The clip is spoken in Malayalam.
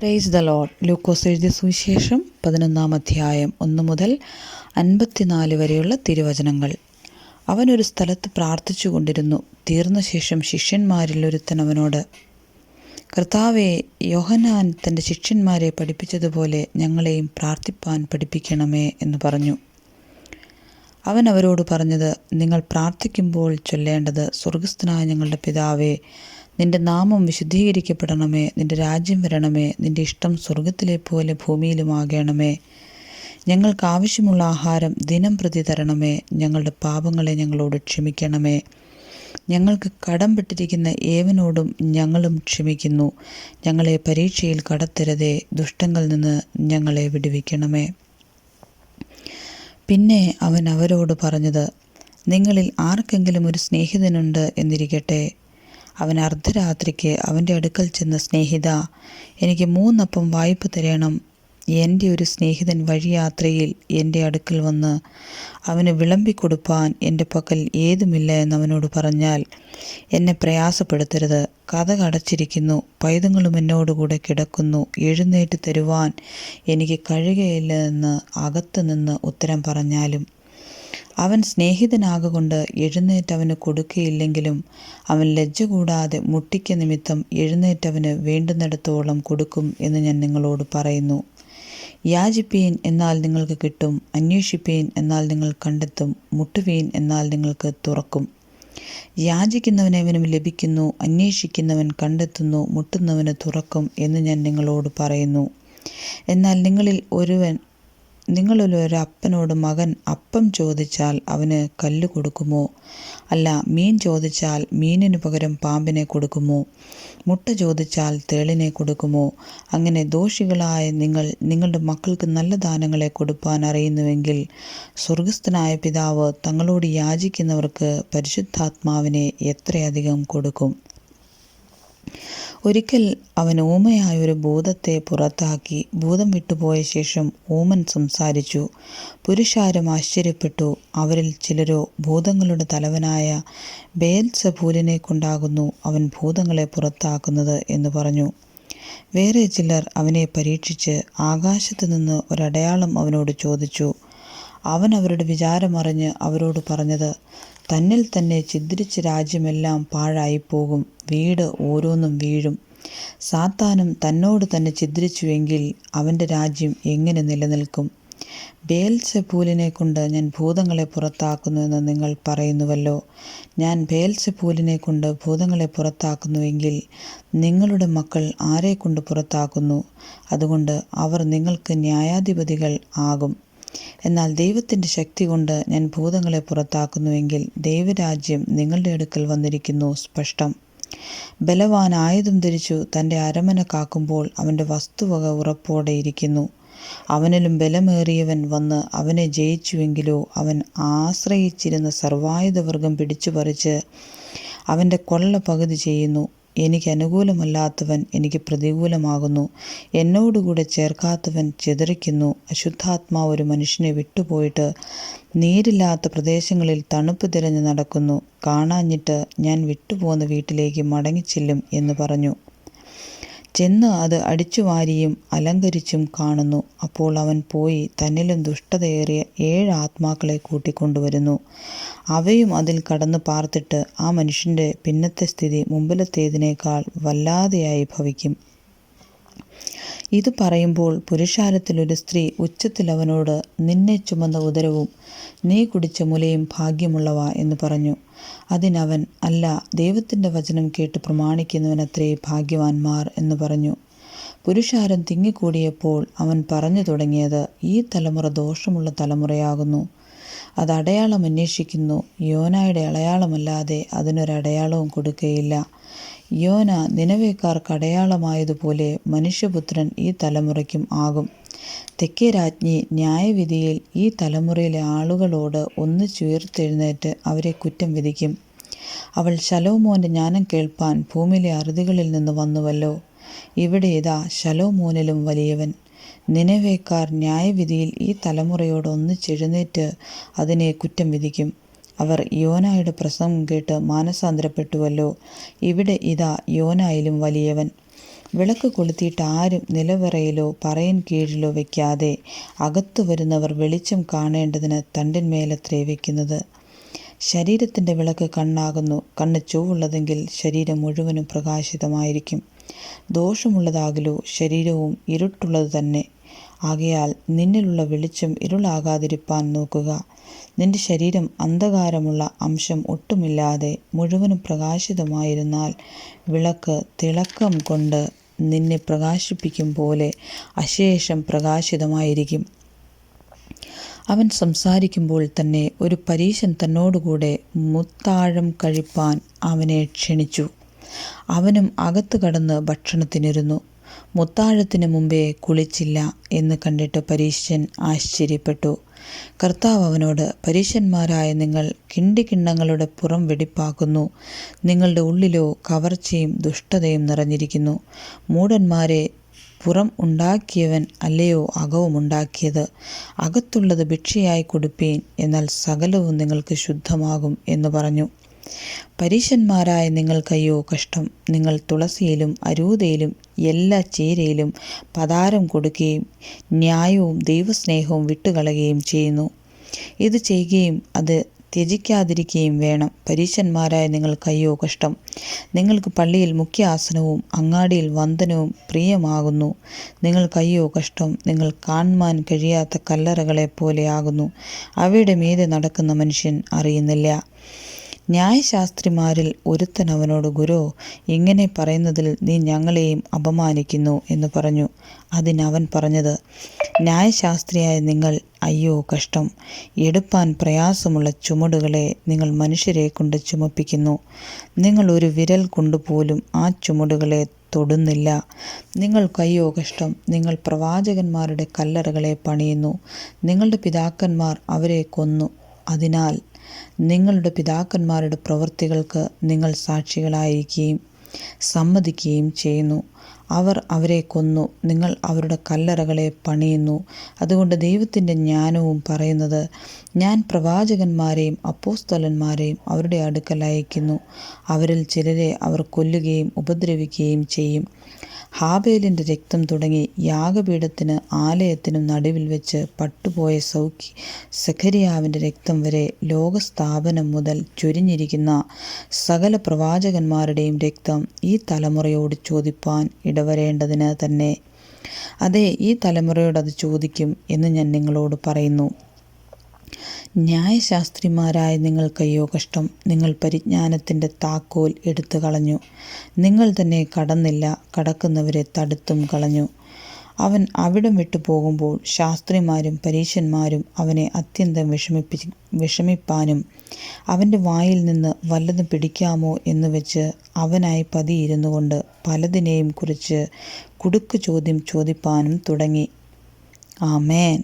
Praise the Lord. ലൂക്കോസ് എഴുതിയ സുവിശേഷം 11 അധ്യായം 1 മുതൽ 54 വരെയുള്ള തിരുവചനങ്ങൾ. അവനൊരു സ്ഥലത്ത് പ്രാർത്ഥിച്ചു കൊണ്ടിരുന്നു. തീർന്ന ശേഷം ശിഷ്യന്മാരിൽ ഒരുത്തൻ അവനോട്, കർത്താവേ, യോഹന്നാൻ തൻ്റെ ശിഷ്യന്മാരെ പഠിപ്പിച്ചതുപോലെ ഞങ്ങളെയും പ്രാർത്ഥിപ്പാൻ പഠിപ്പിക്കണമേ എന്ന് പറഞ്ഞു. അവൻ അവരോട് പറഞ്ഞത്, നിങ്ങൾ പ്രാർത്ഥിക്കുമ്പോൾ ചൊല്ലേണ്ടത്, സ്വർഗസ്ഥനായ ഞങ്ങളുടെ പിതാവേ, നിന്റെ നാമം വിശുദ്ധീകരിക്കപ്പെടണമേ, നിന്റെ രാജ്യം വരണമേ, നിന്റെ ഇഷ്ടം സ്വർഗത്തിലെ പോലെ ഭൂമിയിലുമാകണമേ. ഞങ്ങൾക്ക് ആവശ്യമുള്ള ആഹാരം ദിനം പ്രതി തരണമേ. ഞങ്ങളുടെ പാപങ്ങളെ ഞങ്ങളോട് ക്ഷമിക്കണമേ. ഞങ്ങൾക്ക് കടം പെട്ടിരിക്കുന്ന ഏവനോടും ഞങ്ങളും ക്ഷമിക്കുന്നു. ഞങ്ങളെ പരീക്ഷയിൽ കടത്തരുതേ, ദുഷ്ടങ്ങളിൽ നിന്ന് ഞങ്ങളെ വിടുവിക്കണമേ. പിന്നെ അവൻ അവരോട് പറഞ്ഞത്, നിങ്ങളിൽ ആർക്കെങ്കിലും ഒരു സ്നേഹിതനുണ്ട് എന്നിരിക്കട്ടെ. അവൻ അർദ്ധരാത്രിക്ക് അവൻ്റെ അടുക്കൽ ചെന്ന്, സ്നേഹിതാ, എനിക്ക് 3 അപ്പം വായ്പ തരണം. എൻ്റെ ഒരു സ്നേഹിതൻ വഴിയാത്രയിൽ എൻ്റെ അടുക്കൽ വന്ന് അവന് വിളമ്പിക്കൊടുപ്പാൻ എൻ്റെ പക്കൽ ഏതുമില്ല എന്നവനോട് പറഞ്ഞാൽ, എന്നെ പ്രയാസപ്പെടുത്തരുത്. കതക് അടച്ചിരിക്കുന്നു, പൈതങ്ങളും എന്നോടുകൂടെ കിടക്കുന്നു. എഴുന്നേറ്റ് തരുവാൻ എനിക്ക് കഴിയുകയില്ല എന്ന് അകത്തു നിന്ന് ഉത്തരം പറഞ്ഞാലും, അവൻ സ്നേഹിതനാകൊണ്ട് എഴുന്നേറ്റ് അവന് കൊടുക്കുകയില്ലെങ്കിലും അവൻ ലജ്ജ കൂടാതെ മുട്ടിക്ക നിമിത്തം എഴുന്നേറ്റവന് വേണ്ടുന്നിടത്തോളം കൊടുക്കും എന്ന് ഞാൻ നിങ്ങളോട് പറയുന്നു. യാചിപ്പീൻ, എന്നാൽ നിങ്ങൾക്ക് കിട്ടും. അന്വേഷിപ്പീൻ, എന്നാൽ നിങ്ങൾ കണ്ടെത്തും. മുട്ടുവീൻ, എന്നാൽ നിങ്ങൾക്ക് തുറക്കും. യാചിക്കുന്നവനവനും ലഭിക്കുന്നു, അന്വേഷിക്കുന്നവൻ കണ്ടെത്തുന്നു, മുട്ടുന്നവന് തുറക്കും എന്ന് ഞാൻ നിങ്ങളോട് പറയുന്നു. എന്നാൽ നിങ്ങളിൽ ഒരു അപ്പനോട് മകൻ അപ്പം ചോദിച്ചാൽ അവന് കല്ല് കൊടുക്കുമോ? അല്ല, മീൻ ചോദിച്ചാൽ മീനിനു പകരം പാമ്പിനെ കൊടുക്കുമോ? മുട്ട ചോദിച്ചാൽ തേളിനെ കൊടുക്കുമോ? അങ്ങനെ ദോഷികളായ നിങ്ങൾ നിങ്ങളുടെ മക്കൾക്ക് നല്ല ദാനങ്ങളെ കൊടുപ്പാൻ അറിയുന്നുവെങ്കിൽ സ്വർഗസ്ഥനായ പിതാവ് തങ്ങളോട് യാചിക്കുന്നവർക്ക് പരിശുദ്ധാത്മാവിനെ എത്രയധികം കൊടുക്കും. ഒരിക്കൽ അവൻ ഊമയായ ഒരു ഭൂതത്തെ പുറത്താക്കി. ഭൂതം വിട്ടുപോയ ശേഷം ഊമൻ സംസാരിച്ചു. പുരുഷാരം ആശ്ചര്യപ്പെട്ടു. അവരിൽ ചിലരോ, ഭൂതങ്ങളുടെ തലവനായ ബെയെൽസെബൂലിനെ കൊണ്ടാകുന്നു അവൻ ഭൂതങ്ങളെ പുറത്താക്കുന്നത് എന്ന് പറഞ്ഞു. വേറെ ചിലർ അവനെ പരീക്ഷിച്ച് ആകാശത്തു നിന്ന് ഒരടയാളം അവനോട് ചോദിച്ചു. അവൻ അവരുടെ വിചാരമറിഞ്ഞ് അവരോട് പറഞ്ഞത്, തന്നിൽ തന്നെ ഛിദ്രിച്ച രാജ്യമെല്ലാം പാഴായിപ്പോകും. വീട് ഓരോന്നും വീഴും. സാത്താനും തന്നോട് തന്നെ ഛിദ്രിച്ചുവെങ്കിൽ അവൻ്റെ രാജ്യം എങ്ങനെ നിലനിൽക്കും? ബെയെൽസെബൂലിനെ കൊണ്ട് ഞാൻ ഭൂതങ്ങളെ പുറത്താക്കുന്നു എന്ന് നിങ്ങൾ പറയുന്നുവല്ലോ. ഞാൻ ബെയെൽസെബൂലിനെ കൊണ്ട് ഭൂതങ്ങളെ പുറത്താക്കുന്നുവെങ്കിൽ നിങ്ങളുടെ മക്കൾ ആരെക്കൊണ്ട് പുറത്താക്കുന്നു? അതുകൊണ്ട് അവർ നിങ്ങൾക്ക് ന്യായാധിപതികൾ ആകും. എന്നാൽ ദൈവത്തിൻ്റെ ശക്തി കൊണ്ട് ഞാൻ ഭൂതങ്ങളെ പുറത്താക്കുന്നുവെങ്കിൽ ദൈവരാജ്യം നിങ്ങളുടെ അടുക്കൽ വന്നിരിക്കുന്നു സ്പഷ്ടം. ബലവാൻ ആയുധം ധരിച്ചു തൻ്റെ അരമന കാക്കുമ്പോൾ അവൻ്റെ വസ്തുവക ഉറപ്പോടെ ഇരിക്കുന്നു. അവനിലും ബലമേറിയവൻ വന്ന് അവനെ ജയിച്ചുവെങ്കിലോ അവൻ ആശ്രയിച്ചിരുന്ന സർവായുധവർഗം പിടിച്ചുപറിച്ച് അവൻ്റെ കൊള്ള പകുതി ചെയ്യുന്നു. എനിക്ക് അനുകൂലമല്ലാത്തവൻ എനിക്ക് പ്രതികൂലമാകുന്നു. എന്നോടുകൂടെ ചേർക്കാത്തവൻ ചിതറിക്കുന്നു. അശുദ്ധാത്മാവ് ഒരു മനുഷ്യനെ വിട്ടുപോയിട്ട് നീരില്ലാത്ത പ്രദേശങ്ങളിൽ തണുപ്പ് തിരഞ്ഞു നടക്കുന്നു. കാണാഞ്ഞിട്ട് ഞാൻ വിട്ടുപോകുന്ന വീട്ടിലേക്ക് മടങ്ങിച്ചെല്ലും എന്ന് പറഞ്ഞു. ചെന്ന് അത് അടിച്ചുവാരിയും അലങ്കരിച്ചും കാണുന്നു. അപ്പോൾ അവൻ പോയി തന്നിലും ദുഷ്ടതയേറിയ 7 ആത്മാക്കളെ കൂട്ടിക്കൊണ്ടുവരുന്നു. അവയും അതിൽ കടന്നു പാർത്തിട്ട് ആ മനുഷ്യൻ്റെ പിന്നത്തെ സ്ഥിതി മുമ്പിലത്തേതിനേക്കാൾ വല്ലാതെയായി ഭവിക്കും. ഇത് പറയുമ്പോൾ പുരുഷാരത്തിലൊരു സ്ത്രീ ഉച്ചത്തിൽ അവനോട്, നിന്നെ ചുമന്ന ഉദരവും നീ കുടിച്ച മുലയും ഭാഗ്യമുള്ളവ എന്ന് പറഞ്ഞു. അതിനവൻ, അല്ല, ദൈവത്തിൻ്റെ വചനം കേട്ട് പ്രമാണിക്കുന്നവനത്രേ ഭാഗ്യവാന്മാർ എന്ന് പറഞ്ഞു. പുരുഷാരം തിങ്ങിക്കൂടിയപ്പോൾ അവൻ പറഞ്ഞു തുടങ്ങിയത്, ഈ തലമുറ ദോഷമുള്ള തലമുറയാകുന്നു. അത് അടയാളം അന്വേഷിക്കുന്നു. യോനായുടെ അടയാളമല്ലാതെ അതിനൊരടയാളവും കൊടുക്കുകയില്ല. യോന നിനവേക്കാർക്ക് അടയാളമായതുപോലെ മനുഷ്യപുത്രൻ ഈ തലമുറയ്ക്കും ആകും. തെക്കേ രാജ്ഞി ന്യായവിധിയിൽ ഈ തലമുറയിലെ ആളുകളോട് ഒന്നിച്ചുയർത്തെഴുന്നേറ്റ് അവരെ കുറ്റം വിധിക്കും. അവൾ ശലോമോൻ്റെ ജ്ഞാനം കേൾപ്പാൻ ഭൂമിയിലെ അറുതികളിൽ നിന്ന് വന്നുവല്ലോ. ഇവിടെ ഇതാ ശലോമോനിലും വലിയവൻ. നിനവേക്കാർ ന്യായവിധിയിൽ ഈ തലമുറയോട് ഒന്നിച്ചെഴുന്നേറ്റ് അതിനെ കുറ്റം വിധിക്കും. അവർ യോനായുടെ പ്രസംഗം കേട്ട് മാനസാന്തരപ്പെട്ടുവല്ലോ. ഇവിടെ ഇതാ യോനായിലും വലിയവൻ. വിളക്ക് കൊളുത്തിയിട്ട് ആരും നിലവറയിലോ പറയിൻ കീഴിലോ വയ്ക്കാതെ അകത്തു വരുന്നവർ വെളിച്ചം കാണേണ്ടതിന് തണ്ടിന്മേലത്രേ വയ്ക്കുന്നത്. ശരീരത്തിൻ്റെ വിളക്ക് കണ്ണാകുന്നു. കണ്ണ് ചൊവ്വുള്ളതെങ്കിൽ ശരീരം മുഴുവനും പ്രകാശിതമായിരിക്കും. ദോഷമുള്ളതാകലോ ശരീരവും ഇരുട്ടുള്ളത് തന്നെ. ആകയാൽ നിന്നിലുള്ള വെളിച്ചം ഇരുളാകാതിരിപ്പാൻ നോക്കുക. നിന്റെ ശരീരം അന്ധകാരമുള്ള അംശം ഒട്ടുമില്ലാതെ മുഴുവനും പ്രകാശിതമായിരുന്നാൽ വിളക്ക് തിളക്കം കൊണ്ട് നിന്നെ പ്രകാശിപ്പിക്കും പോലെ അശേഷം പ്രകാശിതമായിരിക്കും. അവൻ സംസാരിക്കുമ്പോൾ തന്നെ ഒരു പരീശൻ തന്നോടുകൂടെ മുത്താഴം കഴിപ്പാൻ അവനെ ക്ഷണിച്ചു. അവനും അകത്ത് കടന്ന് ഭക്ഷണത്തിനിരുന്നു. മുത്താഴത്തിന് മുമ്പേ കുളിച്ചില്ല എന്ന് കണ്ടിട്ട് പരീശൻ ആശ്ചര്യപ്പെട്ടു. കർത്താവ് അവനോട്, പരീശന്മാരായ നിങ്ങൾ കിണ്ടിക്കിണ്ണങ്ങളുടെ പുറം വെടിപ്പാക്കുന്നു, നിങ്ങളുടെ ഉള്ളിലോ കവർച്ചയും ദുഷ്ടതയും നിറഞ്ഞിരിക്കുന്നു. മൂഢന്മാരെ, പുറം ഉണ്ടാക്കിയവൻ അല്ലയോ അകവും ഉണ്ടാക്കിയത്? അകത്തുള്ളത് ഭിക്ഷയായി കൊടുപ്പീൻ, എന്നാൽ സകലവും നിങ്ങൾക്ക് ശുദ്ധമാകും എന്ന് പറഞ്ഞു. പരീശന്മാരായ നിങ്ങൾക്കയ്യോ കഷ്ടം! നിങ്ങൾ തുളസിയിലും അരൂതയിലും എല്ലാ ചീരയിലും പതാരം കൊടുക്കുകയും ന്യായവും ദൈവസ്നേഹവും വിട്ടുകളയുകയും ചെയ്യുന്നു. ഇത് ചെയ്യുകയും അത് ത്യജിക്കാതിരിക്കുകയും വേണം. പരീശന്മാരായ നിങ്ങൾക്കയ്യോ കഷ്ടം! നിങ്ങൾക്ക് പള്ളിയിൽ മുഖ്യ ആസനവും അങ്ങാടിയിൽ വന്ദനവും പ്രിയമാകുന്നു. നിങ്ങൾക്കയ്യോ കഷ്ടം! നിങ്ങൾ കാണുവാൻ കഴിയാത്ത കല്ലറകളെ പോലെയാകുന്നു. അവയുടെ മീതെ നടക്കുന്ന മനുഷ്യൻ അറിയുന്നില്ല. ന്യായശാസ്ത്രിമാരിൽ ഒരുത്തൻ അവനോട്, ഗുരോ, ഇങ്ങനെ പറയുന്നതിൽ നീ ഞങ്ങളെയും അപമാനിക്കുന്നു എന്ന് പറഞ്ഞു. അതിനവൻ പറഞ്ഞത്, ന്യായശാസ്ത്രിയായ നിങ്ങൾ അയ്യോ കഷ്ടം! എടുപ്പാൻ പ്രയാസമുള്ള ചുമടുകളെ നിങ്ങൾ മനുഷ്യരെ കൊണ്ട് ചുമപ്പിക്കുന്നു. നിങ്ങൾ ഒരു വിരൽ കൊണ്ടുപോലും ആ ചുമടുകളെ തൊടുന്നില്ല. നിങ്ങൾക്കയ്യോ കഷ്ടം! നിങ്ങൾ പ്രവാചകന്മാരുടെ കല്ലറകളെ പണിയുന്നു. നിങ്ങളുടെ പിതാക്കന്മാർ അവരെ കൊന്നു. അതിനാൽ നിങ്ങളുടെ പിതാക്കന്മാരുടെ പ്രവൃത്തികൾക്ക് നിങ്ങൾ സാക്ഷികളായിരിക്കുകയും സമ്മതിക്കുകയും ചെയ്യുന്നു. അവർ അവരെ കൊന്നു, നിങ്ങൾ അവരുടെ കല്ലറകളെ പണിയുന്നു. അതുകൊണ്ട് ദൈവത്തിൻ്റെ ജ്ഞാനവും പറയുന്നത്, ഞാൻ പ്രവാചകന്മാരെയും അപ്പോസ്തലന്മാരെയും അവരുടെ അടുക്കൽ അയക്കുന്നു. അവരിൽ ചിലരെ അവർ കൊല്ലുകയും ഉപദ്രവിക്കുകയും ചെയ്യും. ഹാബേലിൻ്റെ രക്തം തുടങ്ങി യാഗപീഠത്തിന് ആലയത്തിനും നടുവിൽ വെച്ച് പട്ടുപോയ സെഖരിയാവിൻ്റെ രക്തം വരെ ലോകസ്ഥാപനം മുതൽ ചൊരിഞ്ഞിരിക്കുന്ന സകല പ്രവാചകന്മാരുടെയും രക്തം ഈ തലമുറയോട് ചോദിപ്പാൻ ഇടവരേണ്ടതിന് തന്നെ. അതെ, ഈ തലമുറയോട് അത് ചോദിക്കും എന്ന് ഞാൻ നിങ്ങളോട് പറയുന്നു. ന്യായശാസ്ത്രിമാരായ നിങ്ങൾക്കയ്യോ കഷ്ടം! നിങ്ങൾ പരിജ്ഞാനത്തിൻ്റെ താക്കോൽ എടുത്തു കളഞ്ഞു. നിങ്ങൾ തന്നെ കടന്നില്ല, കടക്കുന്നവരെ തടുത്തും കളഞ്ഞു. അവൻ അവിടം വിട്ടു പോകുമ്പോൾ ശാസ്ത്രിമാരും പരീശന്മാരും അവനെ അത്യന്തം വിഷമിപ്പാനും അവൻ്റെ വായിൽ നിന്ന് വല്ലതും പിടിക്കാമോ എന്ന് വെച്ച് അവനായി പതിയിരുന്നു കൊണ്ട് പലതിനെയും കുറിച്ച് കുടുക്ക് ചോദ്യം ചോദിപ്പാനും തുടങ്ങി. ആമേൻ.